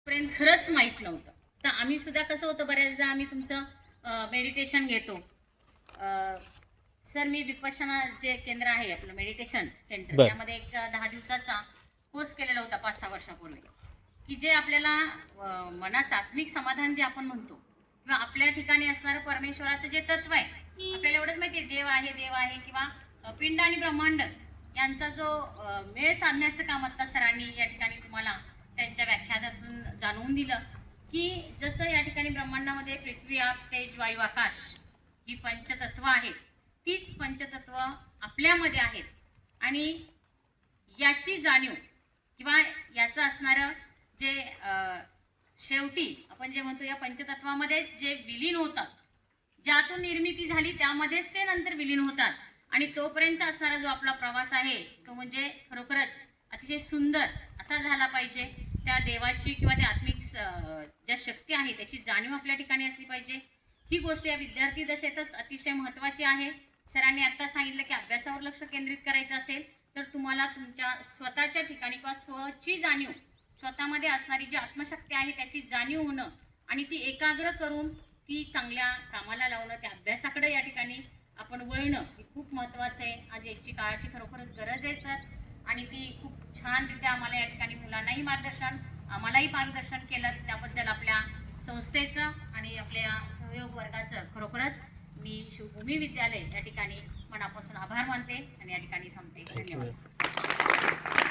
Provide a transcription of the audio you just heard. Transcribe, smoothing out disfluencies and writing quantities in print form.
पर्यंत खरंच माहीत नव्हतं. तर आम्ही सुद्धा कसं होतं, बऱ्याचदा आम्ही तुमचं मेडिटेशन घेतो. सर, मी विपश्यना जे केंद्र आहे आपलं मेडिटेशन सेंटर, बर. त्यामध्ये एक 10 दिवसाचा कोर्स केलेला होता 5-6 वर्षापूर्वी, की जे आपल्याला मनाचं आत्मिक समाधान जे आपण म्हणतो, किंवा आपल्या ठिकाणी असणारं परमेश्वराचं जे तत्व आहे, आपल्याला एवढंच माहिती आहे देव आहे किंवा पिंड आणि ब्रह्मांड यांचा जो मेळ साधण्याचं काम आता सरांनी या ठिकाणी तुम्हाला त्यांच्या व्याख्यानातून जाणवून दिलं, की जसं या ठिकाणी ब्रह्मांडामध्ये पृथ्वी, आप, तेज, वायू, आकाश ही पंचतत्व आहेत, तीच पंचतत्व आपल्यामध्ये आहेत. आणि याची जाणीव किंवा याचं असणारं जे शेवटी आपण जे म्हणतो या पंचतत्वामध्ये जे विलीन होतात, ज्यातून निर्मिती झाली त्यामध्येच ते नंतर विलीन होतात. आणि तोपर्यंत असणारा जो आपला प्रवास आहे तो म्हणजे खरोखरच अतिशय सुंदर असा झाला पाहिजे. त्या देवाची किंवा त्या आत्मिक ज्या शक्ती आहे त्याची जाणीव आपल्या ठिकाणी असली पाहिजे. ही गोष्ट या विद्यार्थी दशेतच अतिशय महत्त्वाची आहे. सरांनी आत्ता सांगितलं की अभ्यासावर लक्ष केंद्रित करायचं असेल तर तुम्हाला तुमच्या स्वतःच्या ठिकाणी किंवा स्वची जाणीव, स्वतःमध्ये असणारी जी आत्मशक्ती आहे त्याची जाणीव होणं आणि ती एकाग्र करून ती चांगल्या कामाला लावणं, त्या अभ्यासाकडे या ठिकाणी आपण वळणं हे खूप महत्त्वाचं आहे. आज याची काळाची खरोखरच गरज आहे सर. आणि ती खूप छानरित्या आम्हाला या ठिकाणी मुलांनाही मार्गदर्शन, आम्हालाही मार्गदर्शन केलं. त्याबद्दल आपल्या संस्थेचं आणि आपल्या सहयोग वर्गाचं खरोखरच मी शिवभूमी विद्यालय या ठिकाणी मनापासून आभार मानते आणि या ठिकाणी थांबते. धन्यवाद.